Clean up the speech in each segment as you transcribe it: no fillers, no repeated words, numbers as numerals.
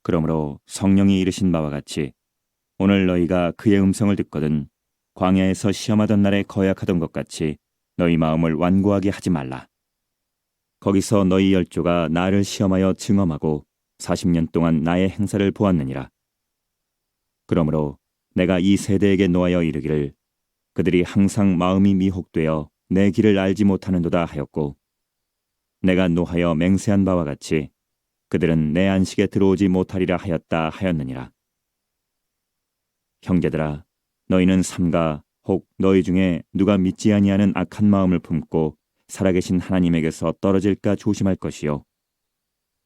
그러므로 성령이 이르신 바와 같이 오늘 너희가 그의 음성을 듣거든 광야에서 시험하던 날에 거약하던 것 같이 너희 마음을 완고하게 하지 말라. 거기서 너희 열조가 나를 시험하여 증언하고 40년 동안 나의 행사를 보았느니라. 그러므로 내가 이 세대에게 노하여 이르기를 그들이 항상 마음이 미혹되어 내 길을 알지 못하는도다 하였고, 내가 노하여 맹세한 바와 같이 그들은 내 안식에 들어오지 못하리라 하였다 하였느니라. 형제들아, 너희는 삼가 혹 너희 중에 누가 믿지 아니하는 악한 마음을 품고 살아계신 하나님에게서 떨어질까 조심할 것이요,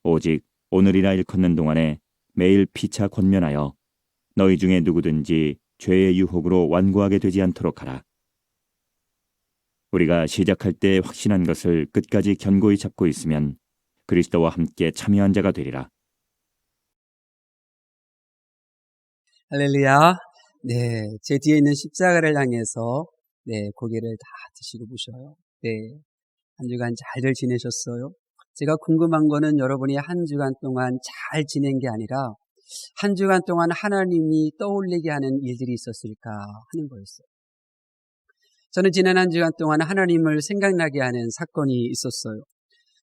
오직 오늘이라 일컫는 동안에 매일 피차 권면하여 너희 중에 누구든지 죄의 유혹으로 완고하게 되지 않도록 하라. 우리가 시작할 때 확신한 것을 끝까지 견고히 잡고 있으면 그리스도와 함께 참여한 자가 되리라. 할렐루야. 네, 제 뒤에 있는 십자가를 향해서 고개를 다 드시고 보셔요. 한 주간 잘들 지내셨어요? 제가 궁금한 거는 여러분이 한 주간 동안 잘 지낸 게 아니라 한 주간 동안 하나님이 떠올리게 하는 일들이 있었을까 하는 거였어요. 저는 지난 한 주간 동안 하나님을 생각나게 하는 사건이 있었어요.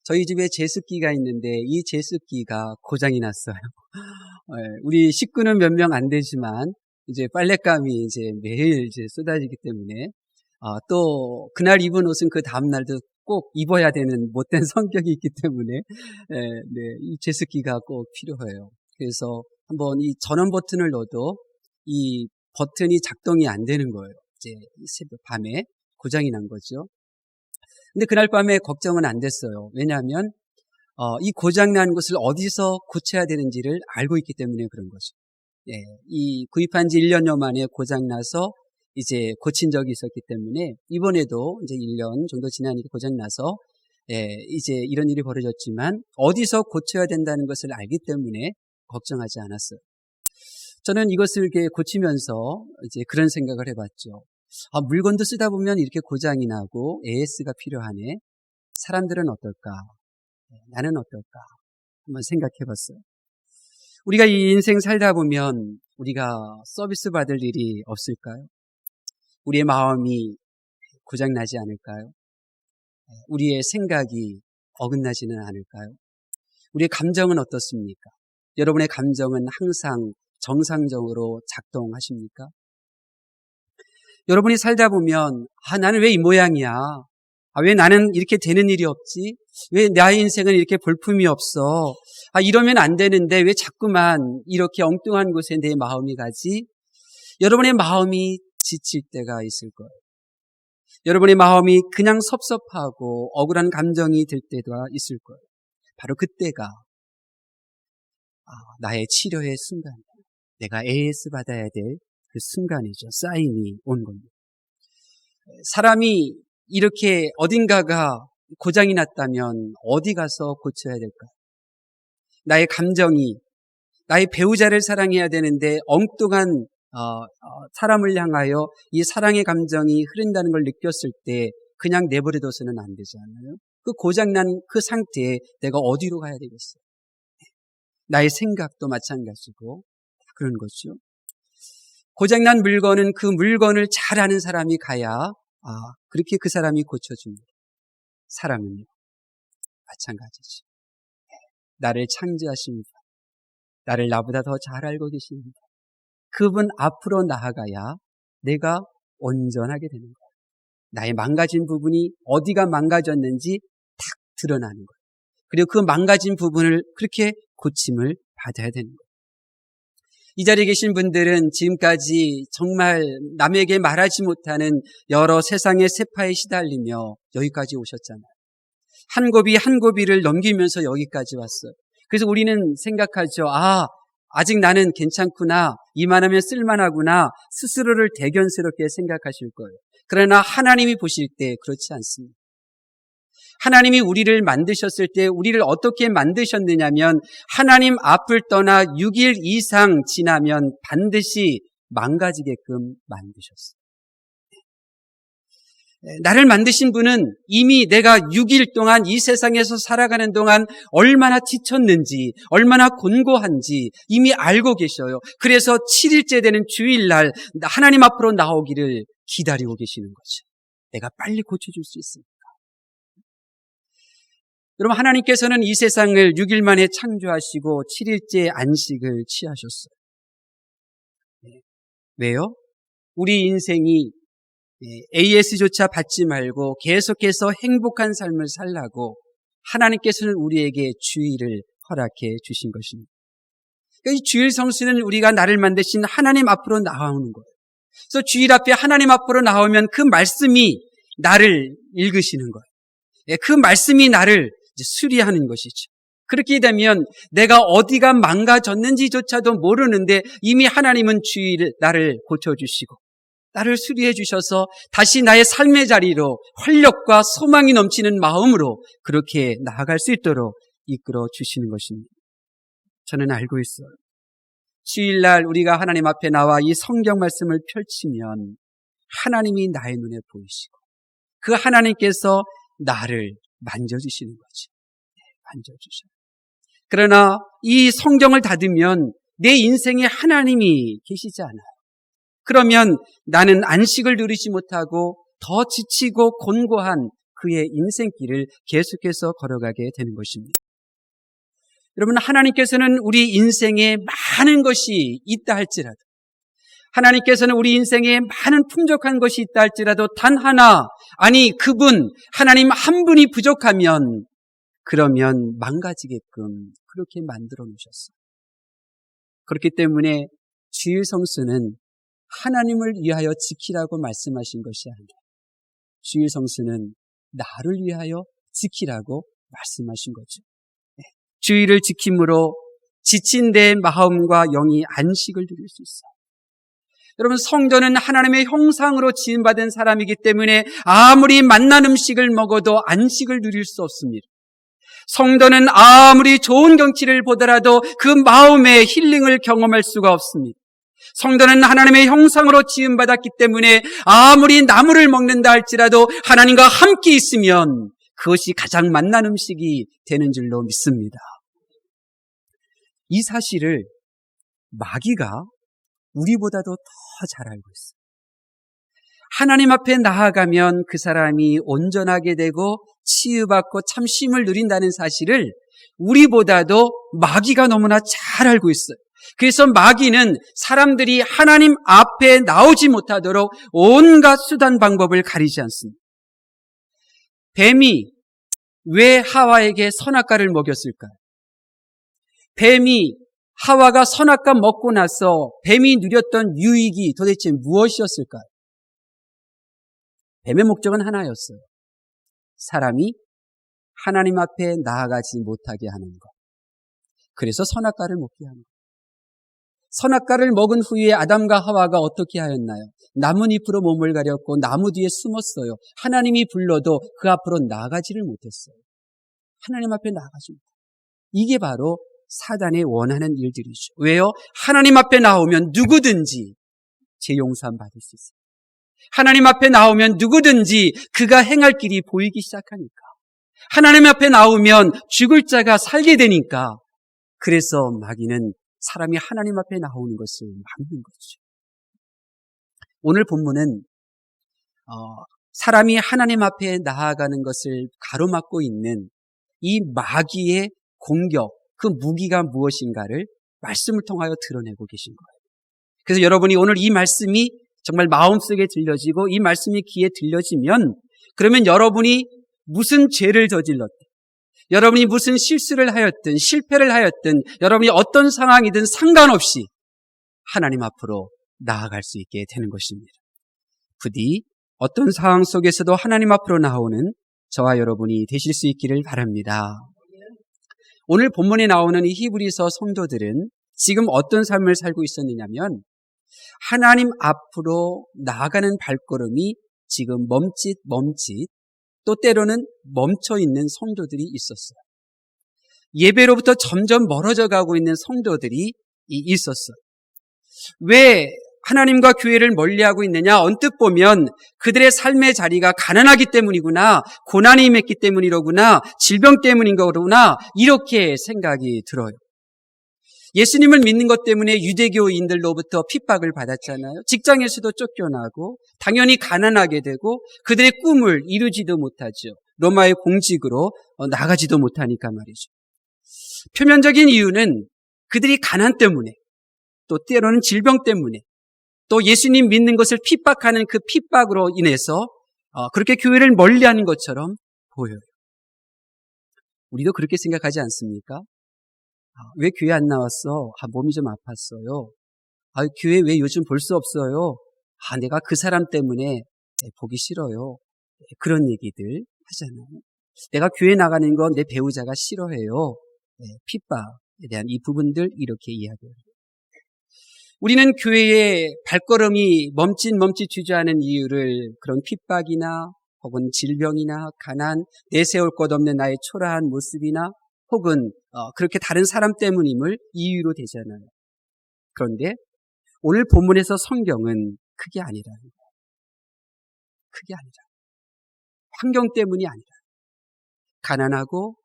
저희 집에 제습기가 있는데 이 제습기가 고장이 났어요. 우리 식구는 몇 명 안 되지만 이제 빨랫감이 이제 매일 이제 쏟아지기 때문에 또 그날 입은 옷은 그 다음 날도 꼭 입어야 되는 못된 성격이 있기 때문에 이 제습기가 꼭 필요해요. 그래서 한번 이 전원 버튼을 넣어도 이 버튼이 작동이 안 되는 거예요. 이제 새벽 밤에 고장이 난 거죠. 근데 그날 밤에 걱정은 안 됐어요. 왜냐하면 이 고장 난 것을 어디서 고쳐야 되는지를 알고 있기 때문에 그런 거죠. 이 구입한 지 1년여 만에 고장 나서 이제 고친 적이 있었기 때문에 이번에도 이제 1년 정도 지나니까 고장 나서 이제 이런 일이 벌어졌지만 어디서 고쳐야 된다는 것을 알기 때문에 걱정하지 않았어요. 저는 이것을 이렇게 고치면서 이제 그런 생각을 해봤죠. 물건도 쓰다 보면 이렇게 고장이 나고 AS가 필요하네. 사람들은 어떨까? 나는 어떨까? 한번 생각해 봤어요. 우리가 이 인생 살다 보면 우리가 서비스 받을 일이 없을까요? 우리의 마음이 고장나지 않을까요? 우리의 생각이 어긋나지는 않을까요? 우리의 감정은 어떻습니까? 여러분의 감정은 항상 정상적으로 작동하십니까? 여러분이 살다 보면 나는 왜 이 모양이야? 왜 나는 이렇게 되는 일이 없지? 왜 나의 인생은 이렇게 볼품이 없어? 이러면 안 되는데 왜 자꾸만 이렇게 엉뚱한 곳에 내 마음이 가지? 여러분의 마음이 지칠 때가 있을 거예요. 여러분의 마음이 그냥 섭섭하고 억울한 감정이 들 때가 있을 거예요. 바로 그때가 나의 치료의 순간이에요. 내가 AS 받아야 될 그 순간이죠. 사인이 온 겁니다. 사람이 이렇게 어딘가가 고장이 났다면 어디 가서 고쳐야 될까요? 나의 감정이 나의 배우자를 사랑해야 되는데 엉뚱한 사람을 향하여 이 사랑의 감정이 흐른다는 걸 느꼈을 때 그냥 내버려둬서는 안 되잖아요. 그 고장난 그 상태에 내가 어디로 가야 되겠어요? 나의 생각도 마찬가지고 그런 거죠. 고장난 물건은 그 물건을 잘 아는 사람이 가야 그렇게 그 사람이 고쳐줍니다. 사람은요 마찬가지죠. 나를 창조하신 분, 나를 나보다 더 잘 알고 계십니다. 그분 앞으로 나아가야 내가 온전하게 되는 거예요. 나의 망가진 부분이 어디가 망가졌는지 탁 드러나는 거예요. 그리고 그 망가진 부분을 그렇게 고침을 받아야 되는 거예요. 이 자리에 계신 분들은 지금까지 정말 남에게 말하지 못하는 여러 세상의 세파에 시달리며 여기까지 오셨잖아요. 한 고비 한 고비를 넘기면서 여기까지 왔어요. 그래서 우리는 생각하죠. 아직 나는 괜찮구나. 이만하면 쓸만하구나. 스스로를 대견스럽게 생각하실 거예요. 그러나 하나님이 보실 때 그렇지 않습니다. 하나님이 우리를 만드셨을 때 우리를 어떻게 만드셨느냐면 하나님 앞을 떠나 6일 이상 지나면 반드시 망가지게끔 만드셨어요. 나를 만드신 분은 이미 내가 6일 동안 이 세상에서 살아가는 동안 얼마나 지쳤는지, 얼마나 곤고한지 이미 알고 계셔요. 그래서 7일째 되는 주일날 하나님 앞으로 나오기를 기다리고 계시는 거죠. 내가 빨리 고쳐줄 수 있습니다. 여러분, 하나님께서는 이 세상을 6일 만에 창조하시고 7일째 안식을 취하셨어요. 왜요? 우리 인생이 AS조차 받지 말고 계속해서 행복한 삶을 살라고 하나님께서는 우리에게 주일을 허락해 주신 것입니다. 그러니까 이 주일 성수는 우리가 나를 만드신 하나님 앞으로 나오는 거예요. 그래서 주일 앞에 하나님 앞으로 나오면 그 말씀이 나를 읽으시는 거예요. 그 말씀이 나를 수리하는 것이죠. 그렇게 되면 내가 어디가 망가졌는지조차도 모르는데 이미 하나님은 주일 나를 고쳐주시고 나를 수리해 주셔서 다시 나의 삶의 자리로 활력과 소망이 넘치는 마음으로 그렇게 나아갈 수 있도록 이끌어 주시는 것입니다. 저는 알고 있어요. 주일날 우리가 하나님 앞에 나와 이 성경 말씀을 펼치면 하나님이 나의 눈에 보이시고 그 하나님께서 나를 만져주시는 거죠. 만져주셔요. 그러나 이 성경을 닫으면 내 인생에 하나님이 계시지 않아요. 그러면 나는 안식을 누리지 못하고 더 지치고 곤고한 그의 인생길을 계속해서 걸어가게 되는 것입니다. 여러분, 하나님께서는 우리 인생에 많은 것이 있다 할지라도, 하나님께서는 우리 인생에 많은 풍족한 것이 있다 할지라도 단 하나, 아니 그분 하나님 한 분이 부족하면 그러면 망가지게끔 그렇게 만들어 놓으셨어요. 그렇기 때문에 주일 성수는 하나님을 위하여 지키라고 말씀하신 것이 아니라 주일 성수는 나를 위하여 지키라고 말씀하신 거죠. 주일을 지킴으로 지친 내 마음과 영이 안식을 누릴 수 있어요. 여러분, 성도는 하나님의 형상으로 지음받은 사람이기 때문에 아무리 맛난 음식을 먹어도 안식을 누릴 수 없습니다. 성도는 아무리 좋은 경치를 보더라도 그 마음의 힐링을 경험할 수가 없습니다. 성도는 하나님의 형상으로 지음받았기 때문에 아무리 나물을 먹는다 할지라도 하나님과 함께 있으면 그것이 가장 맛난 음식이 되는 줄로 믿습니다. 이 사실을 마귀가 우리보다도 더 잘 알고 있어요. 하나님 앞에 나아가면 그 사람이 온전하게 되고 치유받고 참 쉼을 누린다는 사실을 우리보다도 마귀가 너무나 잘 알고 있어요. 그래서 마귀는 사람들이 하나님 앞에 나오지 못하도록 온갖 수단 방법을 가리지 않습니다. 뱀이 왜 하와에게 선악과를 먹였을까요? 뱀이 하와가 선악과 먹고 나서 뱀이 누렸던 유익이 도대체 무엇이었을까요? 뱀의 목적은 하나였어요. 사람이 하나님 앞에 나아가지 못하게 하는 것. 그래서 선악과를 먹게 하는 것. 선악과를 먹은 후에 아담과 하와가 어떻게 하였나요? 나뭇잎으로 몸을 가렸고 나무 뒤에 숨었어요. 하나님이 불러도 그 앞으로 나아가지를 못했어요. 하나님 앞에 나아가지 못해요. 이게 바로 사단의 원하는 일들이죠. 왜요? 하나님 앞에 나오면 누구든지 재용서함 받을 수 있어요. 하나님 앞에 나오면 누구든지 그가 행할 길이 보이기 시작하니까. 하나님 앞에 나오면 죽을 자가 살게 되니까. 그래서 마귀는 사람이 하나님 앞에 나오는 것을 막는 거죠. 오늘 본문은 사람이 하나님 앞에 나아가는 것을 가로막고 있는 이 마귀의 공격, 그 무기가 무엇인가를 말씀을 통하여 드러내고 계신 거예요. 그래서 여러분이 오늘 이 말씀이 정말 마음속에 들려지고 이 말씀이 귀에 들려지면 그러면 여러분이 무슨 죄를 저질렀든 여러분이 무슨 실수를 하였든 실패를 하였든 여러분이 어떤 상황이든 상관없이 하나님 앞으로 나아갈 수 있게 되는 것입니다. 부디 어떤 상황 속에서도 하나님 앞으로 나오는 저와 여러분이 되실 수 있기를 바랍니다. 오늘 본문에 나오는 이 히브리서 성도들은 지금 어떤 삶을 살고 있었느냐면 하나님 앞으로 나아가는 발걸음이 지금 멈칫 또 때로는 멈춰있는 성도들이 있었어요. 예배로부터 점점 멀어져 가고 있는 성도들이 있었어요. 왜 하나님과 교회를 멀리하고 있느냐? 언뜻 보면 그들의 삶의 자리가 가난하기 때문이구나, 고난이 임했기 때문이로구나, 질병 때문인 거구나, 이렇게 생각이 들어요. 예수님을 믿는 것 때문에 유대교인들로부터 핍박을 받았잖아요. 직장에서도 쫓겨나고 당연히 가난하게 되고 그들의 꿈을 이루지도 못하죠. 로마의 공직으로 나가지도 못하니까 말이죠. 표면적인 이유는 그들이 가난 때문에, 또 때로는 질병 때문에, 또 예수님 믿는 것을 핍박하는 그 핍박으로 인해서 그렇게 교회를 멀리하는 것처럼 보여요. 우리도 그렇게 생각하지 않습니까? 왜 교회 안 나왔어? 몸이 좀 아팠어요. 교회 왜 요즘 볼 수 없어요? 내가 그 사람 때문에 보기 싫어요. 그런 얘기들 하잖아요. 내가 교회 나가는 건 내 배우자가 싫어해요. 핍박에 대한 이 부분들 이렇게 이야기해요. 우리는 교회의 발걸음이 멈칫 주저하는 이유를 그런 핍박이나 혹은 질병이나 가난, 내세울 것 없는 나의 초라한 모습이나 혹은 그렇게 다른 사람 때문임을 이유로 대잖아요. 그런데 오늘 본문에서 성경은 그게 아니라는 거예요. 그게 아니라. 환경 때문이 아니라. 가난하고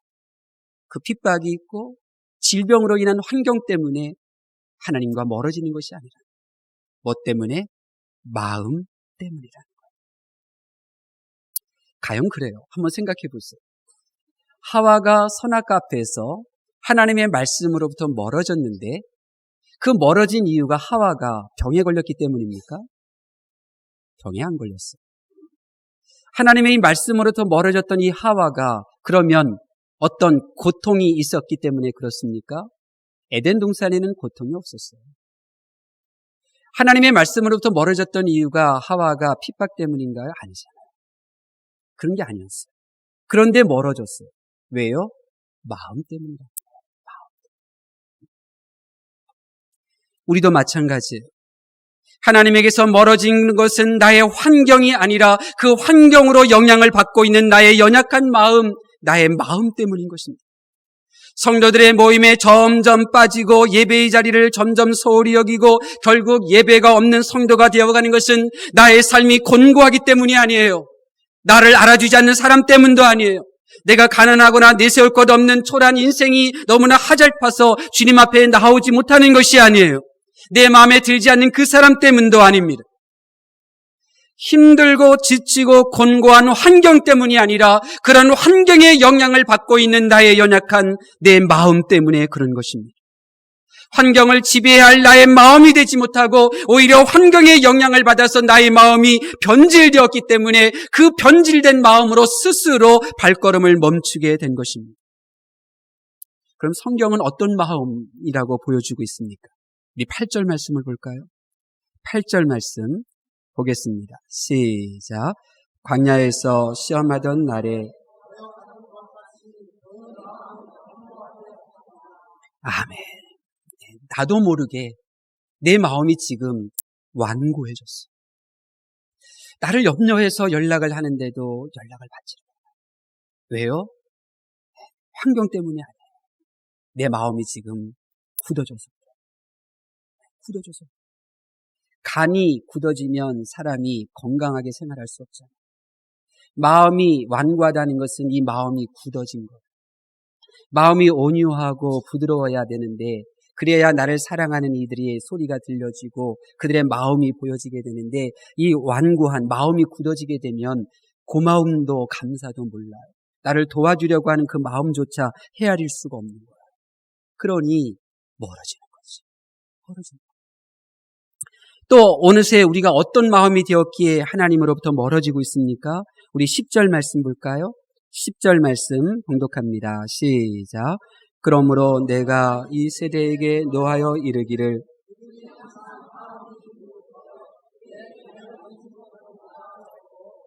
그 핍박이 있고 질병으로 인한 환경 때문에 하나님과 멀어지는 것이 아니라. 뭐 때문에? 마음 때문이라는 거예요. 과연 그래요? 한번 생각해 보세요. 하와가 선악과 앞에서 하나님의 말씀으로부터 멀어졌는데 그 멀어진 이유가 하와가 병에 걸렸기 때문입니까? 병에 안 걸렸어요. 하나님의 이 말씀으로부터 멀어졌던 이 하와가 그러면 어떤 고통이 있었기 때문에 그렇습니까? 에덴 동산에는 고통이 없었어요. 하나님의 말씀으로부터 멀어졌던 이유가 하와가 핍박 때문인가요? 아니잖아요. 그런 게 아니었어요. 그런데 멀어졌어요. 왜요? 마음 때문이다. 우리도 마찬가지예요. 하나님에게서 멀어진 것은 나의 환경이 아니라 그 환경으로 영향을 받고 있는 나의 연약한 마음, 나의 마음 때문인 것입니다. 성도들의 모임에 점점 빠지고 예배의 자리를 점점 소홀히 여기고 결국 예배가 없는 성도가 되어가는 것은 나의 삶이 곤고하기 때문이 아니에요. 나를 알아주지 않는 사람 때문도 아니에요. 내가 가난하거나 내세울 것 없는 초라한 인생이 너무나 하잘파서 주님 앞에 나오지 못하는 것이 아니에요. 내 마음에 들지 않는 그 사람 때문도 아닙니다. 힘들고 지치고 곤고한 환경 때문이 아니라 그런 환경의 영향을 받고 있는 나의 연약한 내 마음 때문에 그런 것입니다. 환경을 지배해야 할 나의 마음이 되지 못하고 오히려 환경의 영향을 받아서 나의 마음이 변질되었기 때문에 그 변질된 마음으로 스스로 발걸음을 멈추게 된 것입니다. 그럼 성경은 어떤 마음이라고 보여주고 있습니까? 우리 8절 말씀을 볼까요? 8절 말씀 보겠습니다. 시작. 광야에서 시험하던 날에 아멘. 나도 모르게 내 마음이 지금 완고해졌어. 나를 염려해서 연락을 하는데도 연락을 받지 않아요. 왜요? 환경 때문이 아니에요. 내 마음이 지금 굳어져서. 간이 굳어지면 사람이 건강하게 생활할 수 없잖아요. 마음이 완고하다는 것은 이 마음이 굳어진 거예요. 마음이 온유하고 부드러워야 되는데 그래야 나를 사랑하는 이들의 소리가 들려지고 그들의 마음이 보여지게 되는데 이 완고한 마음이 굳어지게 되면 고마움도 감사도 몰라요. 나를 도와주려고 하는 그 마음조차 헤아릴 수가 없는 거예요. 그러니 멀어지는 거지. 멀어지는 거예요. 또 어느새 우리가 어떤 마음이 되었기에 하나님으로부터 멀어지고 있습니까? 우리 10절 말씀 볼까요? 10절 말씀 봉독합니다. 시작. 그러므로 내가 이 세대에게 노하여 이르기를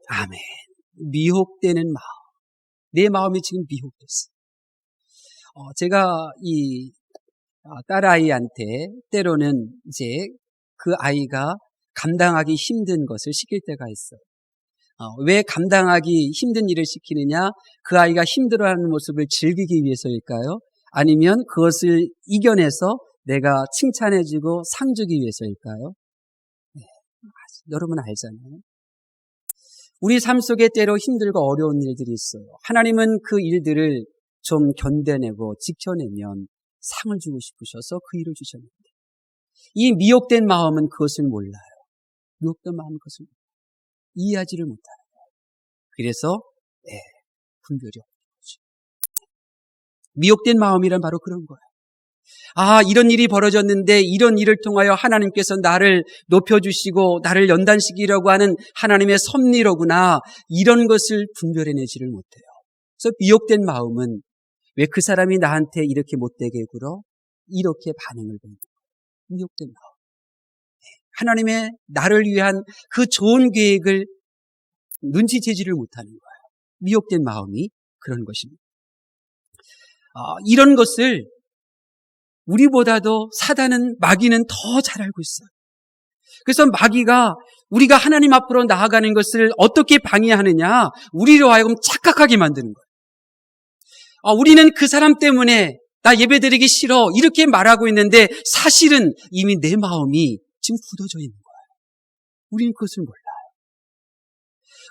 아멘. 미혹되는 마음. 내 마음이 지금 미혹됐어. 제가 이 딸아이한테 때로는 이제 그 아이가 감당하기 힘든 것을 시킬 때가 있어요. 왜 감당하기 힘든 일을 시키느냐? 그 아이가 힘들어하는 모습을 즐기기 위해서일까요? 아니면 그것을 이겨내서 내가 칭찬해주고 상 주기 위해서일까요? 여러분 알잖아요. 우리 삶 속에 때로 힘들고 어려운 일들이 있어요. 하나님은 그 일들을 좀 견뎌내고 지켜내면 상을 주고 싶으셔서 그 일을 주셨는데 이 미혹된 마음은 그것을 몰라요. 미혹된 마음은 그것을 이해하지를 못하는 거예요. 그래서 분별이 없는 거죠. 미혹된 마음이란 바로 그런 거예요. 이런 일이 벌어졌는데 이런 일을 통하여 하나님께서 나를 높여주시고 나를 연단시키려고 하는 하나님의 섭리로구나. 이런 것을 분별해내지를 못해요. 그래서 미혹된 마음은 왜 그 사람이 나한테 이렇게 못되게 굴어? 이렇게 반응을 보이는 거예요. 미혹된 마음. 하나님의 나를 위한 그 좋은 계획을 눈치채지를 못하는 거예요. 미혹된 마음이 그런 것입니다. 이런 것을 우리보다도 사단은, 마귀는 더 잘 알고 있어요. 그래서 마귀가 우리가 하나님 앞으로 나아가는 것을 어떻게 방해하느냐? 우리로 하여금 착각하게 만드는 거예요. 우리는 그 사람 때문에 나 예배드리기 싫어 이렇게 말하고 있는데 사실은 이미 내 마음이 지금 굳어져 있는 거예요. 우리는 그것을 몰라요.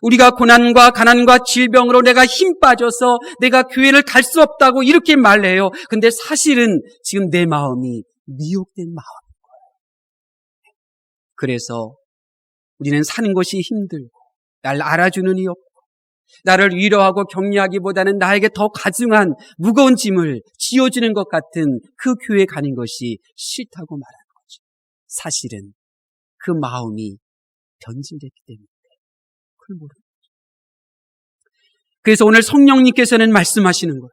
우리가 고난과 가난과 질병으로 내가 힘 빠져서 내가 교회를 갈 수 없다고 이렇게 말해요. 근데 사실은 지금 내 마음이 미혹된 마음인 거예요. 그래서 우리는 사는 것이 힘들고 날 알아주는 이 없고 나를 위로하고 격려하기보다는 나에게 더 가중한 무거운 짐을 지어주는 것 같은 그 교회 가는 것이 싫다고 말하는 거죠. 사실은 그 마음이 변질됐기 때문에 그걸 모르는 거죠. 그래서 오늘 성령님께서는 말씀하시는 거예요.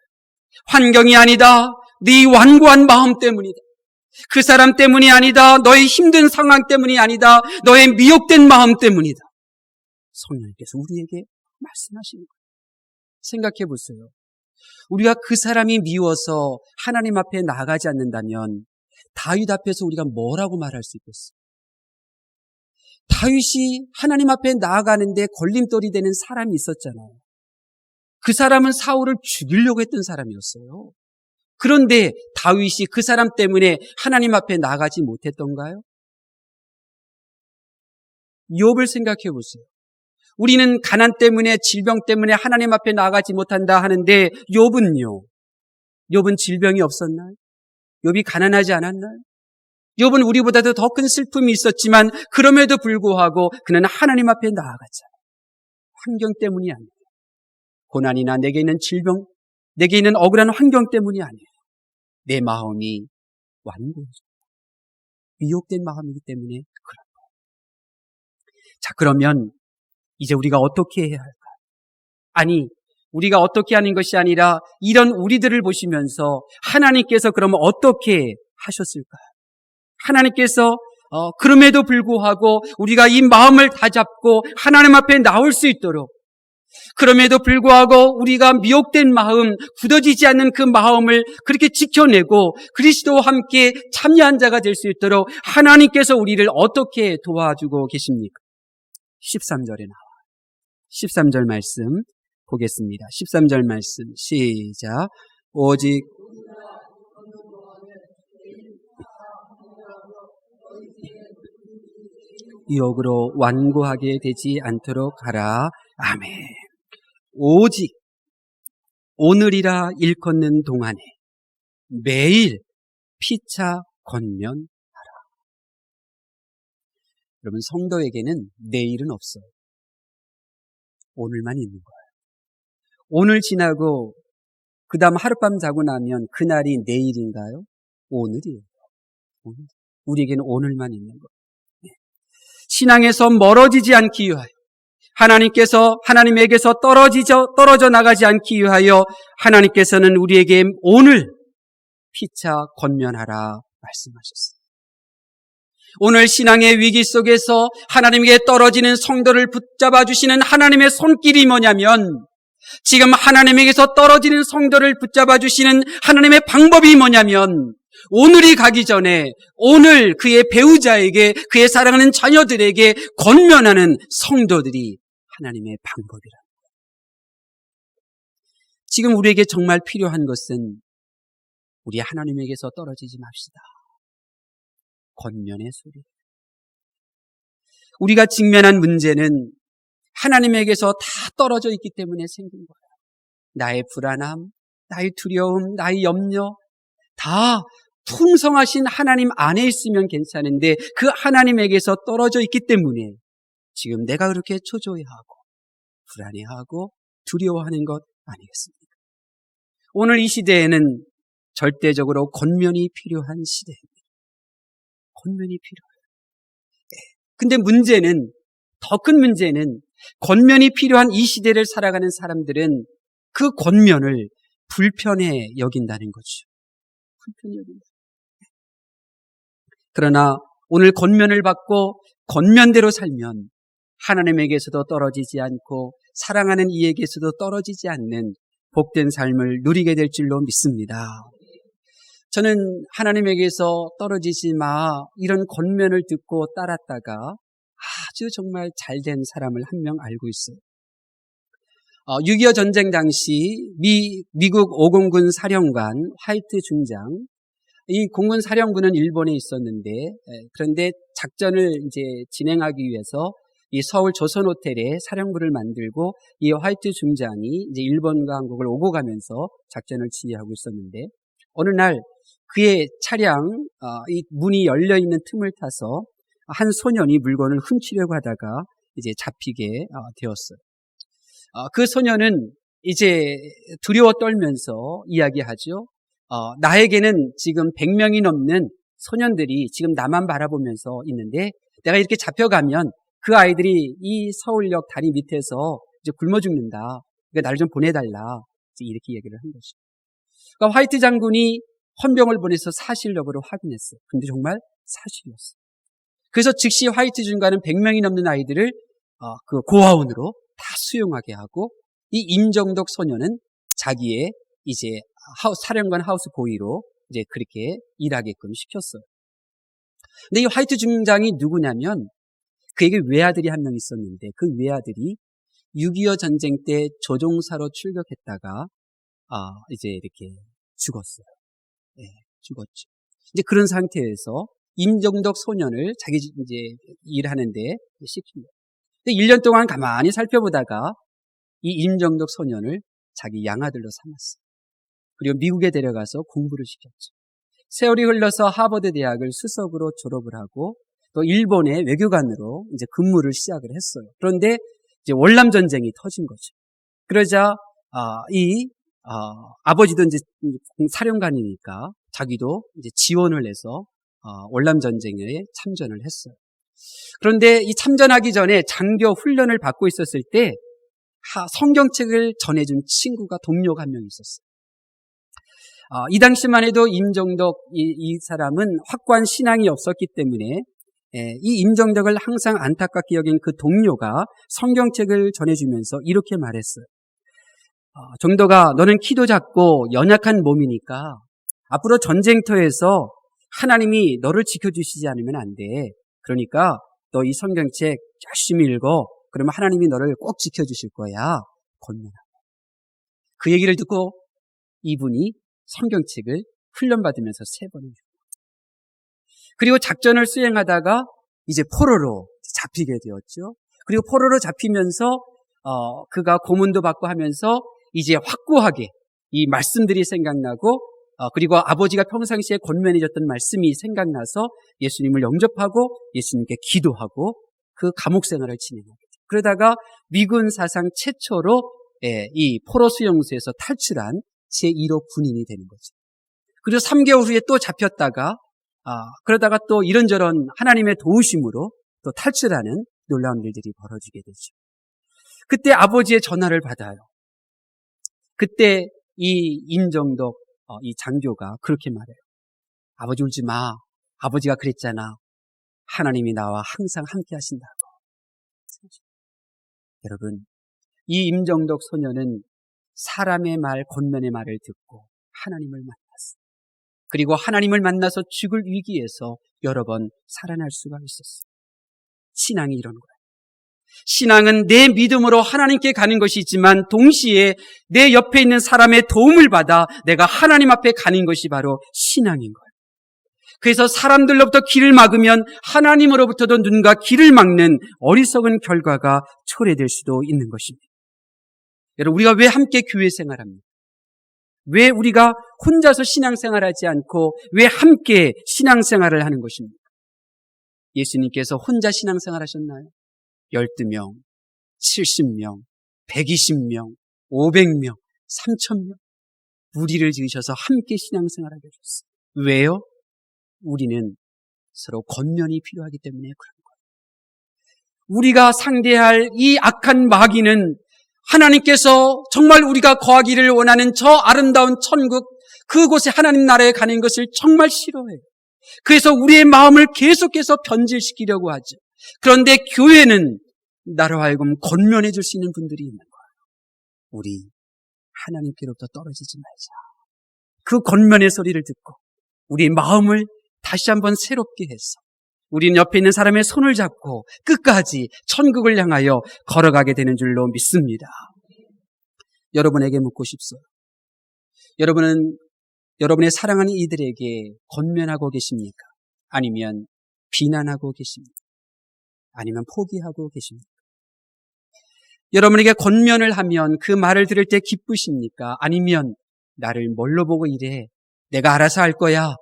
환경이 아니다. 네 완고한 마음 때문이다. 그 사람 때문이 아니다. 너의 힘든 상황 때문이 아니다. 너의 미혹된 마음 때문이다. 성령님께서 우리에게 말씀하시는 거예요. 생각해 보세요. 우리가 그 사람이 미워서 하나님 앞에 나가지 않는다면 다윗 앞에서 우리가 뭐라고 말할 수 있겠어요? 다윗이 하나님 앞에 나아가는데 걸림돌이 되는 사람이 있었잖아요. 그 사람은 사울을 죽이려고 했던 사람이었어요. 그런데 다윗이 그 사람 때문에 하나님 앞에 나가지 못했던가요? 욥을 생각해 보세요. 우리는 가난 때문에 질병 때문에 하나님 앞에 나가지 못한다 하는데 욥은 질병이 없었나요? 욥이 가난하지 않았나요? 욥은 우리보다도 더 큰 슬픔이 있었지만 그럼에도 불구하고 그는 하나님 앞에 나아갔잖아요. 환경 때문이 아니에요. 고난이나 내게 있는 질병, 내게 있는 억울한 환경 때문이 아니에요. 내 마음이 완고해졌다. 미혹된 마음이기 때문에 그런 거예요. 자, 그러면 이제 우리가 어떻게 해야 할까요? 아니, 우리가 어떻게 하는 것이 아니라 이런 우리들을 보시면서 하나님께서 그러면 어떻게 하셨을까요? 하나님께서 그럼에도 불구하고 우리가 이 마음을 다잡고 하나님 앞에 나올 수 있도록, 그럼에도 불구하고 우리가 미혹된 마음, 굳어지지 않는 그 마음을 그렇게 지켜내고 그리스도와 함께 참여한 자가 될 수 있도록 하나님께서 우리를 어떻게 도와주고 계십니까? 13절에 나와요. 13절 말씀 보겠습니다. 13절 말씀 시작. 오직 유혹으로 완고하게 되지 않도록 하라. 아멘. 오직 오늘이라 일컫는 동안에 매일 피차 권면하라. 여러분, 성도에게는 내일은 없어요. 오늘만 있는 거예요. 오늘 지나고 그 다음 하룻밤 자고 나면 그날이 내일인가요? 오늘이에요. 오늘. 우리에게는 오늘만 있는 거예요. 신앙에서 멀어지지 않기 위하여, 하나님에게서 떨어져 나가지 않기 위하여 하나님께서는 우리에게 오늘 피차 권면하라 말씀하셨어요. 오늘 신앙의 위기 속에서 하나님에게 떨어지는 성도를 붙잡아 주시는 하나님의 손길이 뭐냐면, 지금 하나님에게서 떨어지는 성도를 붙잡아 주시는 하나님의 방법이 뭐냐면, 오늘이 가기 전에 오늘 그의 배우자에게, 그의 사랑하는 자녀들에게 권면하는 성도들이 하나님의 방법이라. 지금 우리에게 정말 필요한 것은 우리 하나님에게서 떨어지지 맙시다. 권면의 소리. 우리가 직면한 문제는 하나님에게서 다 떨어져 있기 때문에 생긴 거예요. 나의 불안함, 나의 두려움, 나의 염려 다 풍성하신 하나님 안에 있으면 괜찮은데 그 하나님에게서 떨어져 있기 때문에 지금 내가 그렇게 초조해하고 불안해하고 두려워하는 것 아니겠습니까? 오늘 이 시대에는 절대적으로 권면이 필요한 시대입니다. 권면이 필요해요. 근데 문제는, 더 큰 문제는 권면이 필요한 이 시대를 살아가는 사람들은 그 권면을 불편해 여긴다는 거죠. 불편해 여긴다. 그러나 오늘 권면을 받고 권면대로 살면 하나님에게서도 떨어지지 않고 사랑하는 이에게서도 떨어지지 않는 복된 삶을 누리게 될 줄로 믿습니다. 저는 하나님에게서 떨어지지 마 이런 권면을 듣고 따랐다가 아주 정말 잘된 사람을 한 명 알고 있어요. 6.25 전쟁 당시 미국 5공군 사령관 화이트 중장, 이 공군 사령부는 일본에 있었는데, 그런데 작전을 이제 진행하기 위해서 이 서울 조선 호텔에 사령부를 만들고 이 화이트 중장이 이제 일본과 한국을 오고 가면서 작전을 지휘하고 있었는데, 어느 날 그의 차량 이 문이 열려 있는 틈을 타서 한 소년이 물건을 훔치려고 하다가 이제 잡히게 되었어요. 그 소년은 이제 두려워 떨면서 이야기하죠. 나에게는 지금 100명이 넘는 소년들이 지금 나만 바라보면서 있는데 내가 이렇게 잡혀가면 그 아이들이 이 서울역 다리 밑에서 이제 굶어 죽는다. 그러니까 나를 좀 보내달라. 이렇게 얘기를 한 거죠. 그러니까 화이트 장군이 헌병을 보내서 사실 여부를 확인했어요. 근데 정말 사실이었어요. 그래서 즉시 화이트 중간은 100명이 넘는 아이들을 그 고아원으로 다 수용하게 하고 이 임정덕 소년은 자기의 이제 사령관 하우스 보이로 이제 그렇게 일하게끔 시켰어요. 근데 이 화이트 중장이 누구냐면 그에게 외아들이 한 명 있었는데 그 외아들이 6.25 전쟁 때 조종사로 출격했다가 이제 이렇게 죽었어요. 네, 죽었죠. 이제 그런 상태에서 임정덕 소년을 자기 이제 일하는데 시킵니다. 근데 1년 동안 가만히 살펴보다가 이 임정덕 소년을 자기 양아들로 삼았어요. 그리고 미국에 데려가서 공부를 시켰죠. 세월이 흘러서 하버드 대학을 수석으로 졸업을 하고 또 일본의 외교관으로 이제 근무를 시작을 했어요. 그런데 이제 월남 전쟁이 터진 거죠. 그러자 아버지도 이제 사령관이니까 자기도 이제 지원을 해서 월남 전쟁에 참전을 했어요. 그런데 이 참전하기 전에 장교 훈련을 받고 있었을 때 성경책을 전해준 친구가 동료가 한 명 있었어요. 이 당시만 해도 임정덕 이 사람은 확고한 신앙이 없었기 때문에 이 임정덕을 항상 안타깝게 여긴 그 동료가 성경책을 전해주면서 이렇게 말했어요. 정덕아, 너는 키도 작고 연약한 몸이니까 앞으로 전쟁터에서 하나님이 너를 지켜주시지 않으면 안 돼. 그러니까 너 이 성경책 열심히 읽어. 그러면 하나님이 너를 꼭 지켜주실 거야. 권면하고. 그 얘기를 듣고 이분이 성경책을 훈련받으면서 3번을 읽고 그리고 작전을 수행하다가 이제 포로로 잡히게 되었죠. 그리고 포로로 잡히면서 그가 고문도 받고 하면서 이제 확고하게 이 말씀들이 생각나고 그리고 아버지가 평상시에 권면해줬던 말씀이 생각나서 예수님을 영접하고 예수님께 기도하고 그 감옥 생활을 진행하게 돼요. 그러다가 미군 사상 최초로 이 포로 수용소에서 탈출한 제1호 군인이 되는 거죠. 그리고 3개월 후에 또 잡혔다가 그러다가 또 이런저런 하나님의 도우심으로 또 탈출하는 놀라운 일들이 벌어지게 되죠. 그때 아버지의 전화를 받아요. 그때 이 임정덕 이 장교가 그렇게 말해요. 아버지 울지 마. 아버지가 그랬잖아. 하나님이 나와 항상 함께 하신다고. 여러분, 이 임정덕 소년은 사람의 말, 권면의 말을 듣고 하나님을 만났어요. 그리고 하나님을 만나서 죽을 위기에서 여러 번 살아날 수가 있었어요. 신앙이 이런 거예요. 신앙은 내 믿음으로 하나님께 가는 것이 있지만 동시에 내 옆에 있는 사람의 도움을 받아 내가 하나님 앞에 가는 것이 바로 신앙인 거예요. 그래서 사람들로부터 길을 막으면 하나님으로부터도 눈과 길을 막는 어리석은 결과가 초래될 수도 있는 것입니다. 여러분, 우리가 왜 함께 교회 생활합니까? 왜 우리가 혼자서 신앙생활하지 않고 왜 함께 신앙생활을 하는 것입니까? 예수님께서 혼자 신앙생활하셨나요? 12명, 70명, 120명, 500명, 3,000명 무리를 지으셔서 함께 신앙생활하게 하셨어요. 왜요? 우리는 서로 권면이 필요하기 때문에 그런 거예요. 우리가 상대할 이 악한 마귀는 하나님께서 정말 우리가 거하기를 원하는 저 아름다운 천국, 그곳에 하나님 나라에 가는 것을 정말 싫어해요. 그래서 우리의 마음을 계속해서 변질시키려고 하죠. 그런데 교회는 나로 하여금 권면해 줄 수 있는 분들이 있는 거예요. 우리 하나님께로부터 떨어지지 말자. 그 권면의 소리를 듣고 우리의 마음을 다시 한번 새롭게 해서 우리는 옆에 있는 사람의 손을 잡고 끝까지 천국을 향하여 걸어가게 되는 줄로 믿습니다. 여러분에게 묻고 싶어요. 여러분은 여러분의 사랑하는 이들에게 권면하고 계십니까? 아니면 비난하고 계십니까? 아니면 포기하고 계십니까? 여러분에게 권면을 하면 그 말을 들을 때 기쁘십니까? 아니면 나를 뭘로 보고 이래? 내가 알아서 할 거야.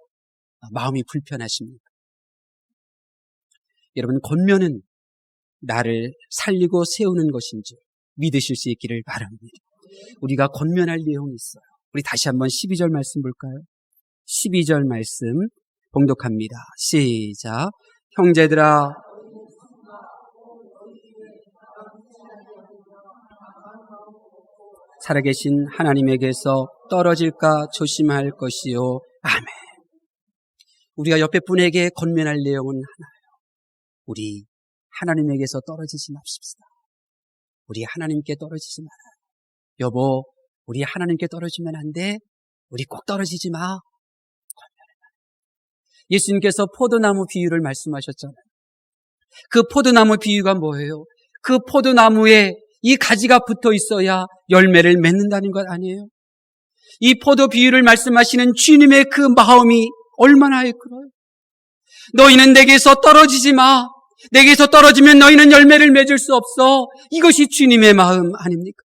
마음이 불편하십니까? 여러분, 권면은 나를 살리고 세우는 것인 줄 믿으실 수 있기를 바랍니다. 우리가 권면할 내용이 있어요. 우리 다시 한번 12절 말씀 볼까요? 12절 말씀 봉독합니다. 시작. 형제들아, 살아계신 하나님에게서 떨어질까 조심할 것이요. 아멘. 우리가 옆에 분에게 권면할 내용은 하나예요. 우리 하나님에게서 떨어지지 맙시다. 우리 하나님께 떨어지지 말아요. 여보, 우리 하나님께 떨어지면 안 돼. 우리 꼭 떨어지지 마. 예수님께서 포도나무 비유를 말씀하셨잖아요. 그 포도나무 비유가 뭐예요? 그 포도나무에 이 가지가 붙어 있어야 열매를 맺는다는 것 아니에요? 이 포도 비유를 말씀하시는 주님의 그 마음이 얼마나 그래요? 너희는 내게서 떨어지지 마. 내게서 떨어지면 너희는 열매를 맺을 수 없어. 이것이 주님의 마음 아닙니까?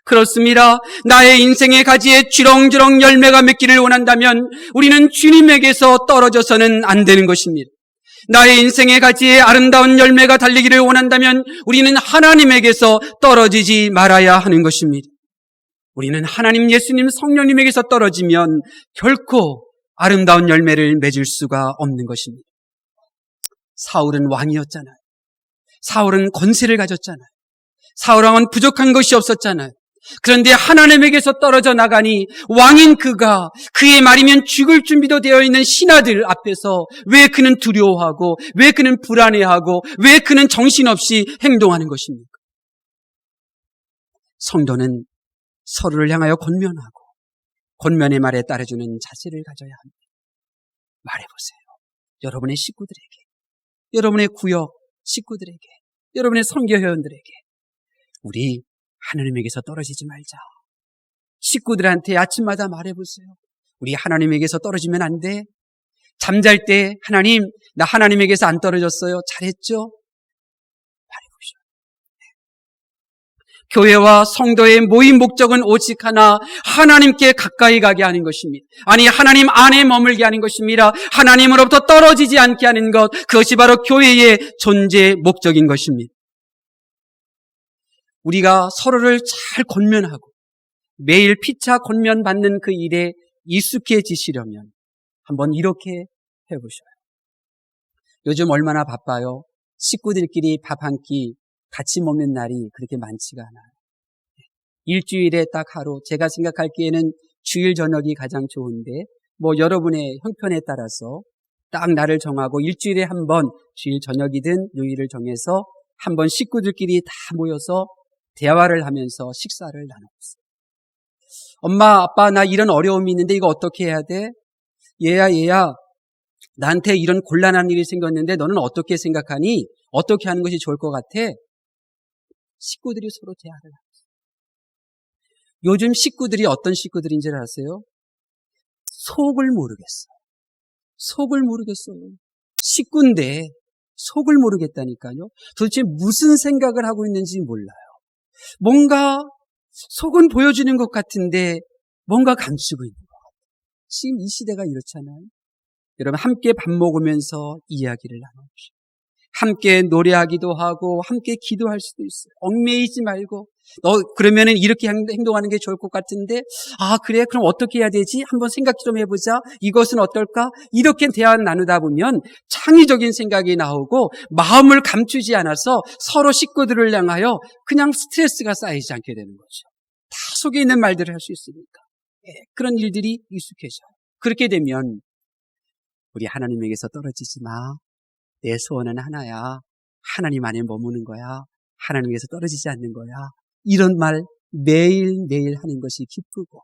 그렇습니다. 나의 인생의 가지에 주렁주렁 열매가 맺기를 원한다면 우리는 주님에게서 떨어져서는 안 되는 것입니다. 나의 인생의 가지에 아름다운 열매가 달리기를 원한다면 우리는 하나님에게서 떨어지지 말아야 하는 것입니다. 우리는 하나님, 예수님, 성령님에게서 떨어지면 결코 아름다운 열매를 맺을 수가 없는 것입니다. 사울은 왕이었잖아요. 사울은 권세를 가졌잖아요. 사울왕은 부족한 것이 없었잖아요. 그런데 하나님에게서 떨어져 나가니 왕인 그가 그의 말이면 죽을 준비도 되어 있는 신하들 앞에서 왜 그는 두려워하고 왜 그는 불안해하고 왜 그는 정신없이 행동하는 것입니까? 성도는 서로를 향하여 권면하고 권면의 말에 따라주는 자세를 가져야 합니다. 말해보세요. 여러분의 식구들에게, 여러분의 구역 식구들에게, 여러분의 선교회원들에게 우리 하나님에게서 떨어지지 말자. 식구들한테 아침마다 말해보세요. 우리 하나님에게서 떨어지면 안 돼. 잠잘 때 하나님, 나 하나님에게서 안 떨어졌어요. 잘했죠? 말해보셔요. 교회와 성도의 모임 목적은 오직 하나, 하나님께 가까이 가게 하는 것입니다. 아니, 하나님 안에 머물게 하는 것입니다. 하나님으로부터 떨어지지 않게 하는 것, 그것이 바로 교회의 존재 목적인 것입니다. 우리가 서로를 잘 권면하고 매일 피차 권면받는 그 일에 익숙해지시려면 한번 이렇게 해보셔요. 요즘 얼마나 바빠요? 식구들끼리 밥 한 끼 같이 먹는 날이 그렇게 많지가 않아요. 일주일에 딱 하루, 제가 생각하기에는 주일 저녁이 가장 좋은데 뭐 여러분의 형편에 따라서 딱 날을 정하고 일주일에 한 번, 주일 저녁이든 요일을 정해서 한 번 식구들끼리 다 모여서 대화를 하면서 식사를 나눠보세요. 엄마, 아빠, 나 이런 어려움이 있는데 이거 어떻게 해야 돼? 얘야, 나한테 이런 곤란한 일이 생겼는데 너는 어떻게 생각하니? 어떻게 하는 것이 좋을 것 같아? 식구들이 서로 대화를 하세요. 요즘 식구들이 어떤 식구들인지 아세요? 속을 모르겠어요. 속을 모르겠어요. 식구인데 속을 모르겠다니까요. 도대체 무슨 생각을 하고 있는지 몰라요. 뭔가 속은 보여주는 것 같은데 뭔가 감추고 있는 것 같아요. 지금 이 시대가 이렇잖아요. 여러분 함께 밥 먹으면서 이야기를 나누십시오. 함께 노래하기도 하고 함께 기도할 수도 있어요. 얽매이지 말고 너 그러면은 이렇게 행동하는 게 좋을 것 같은데 그래 그럼 어떻게 해야 되지? 한번 생각 좀 해보자. 이것은 어떨까? 이렇게 대화 나누다 보면 창의적인 생각이 나오고 마음을 감추지 않아서 서로 식구들을 향하여 그냥 스트레스가 쌓이지 않게 되는 거죠. 다 속에 있는 말들을 할 수 있으니까. 그런 일들이 익숙해져요. 그렇게 되면 우리 하나님에게서 떨어지지 마. 내 소원은 하나야. 하나님 안에 머무는 거야. 하나님에게서 떨어지지 않는 거야. 이런 말 매일매일 하는 것이 기쁘고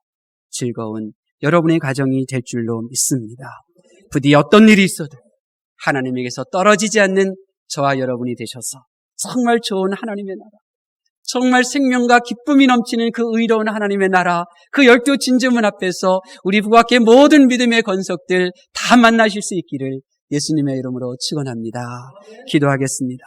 즐거운 여러분의 가정이 될 줄로 믿습니다. 부디 어떤 일이 있어도 하나님에게서 떨어지지 않는 저와 여러분이 되셔서 정말 좋은 하나님의 나라, 정말 생명과 기쁨이 넘치는 그 의로운 하나님의 나라, 그 12 진주문 앞에서 우리 부각의 모든 믿음의 건석들 다 만나실 수 있기를 예수님의 이름으로 축원합니다. 기도하겠습니다.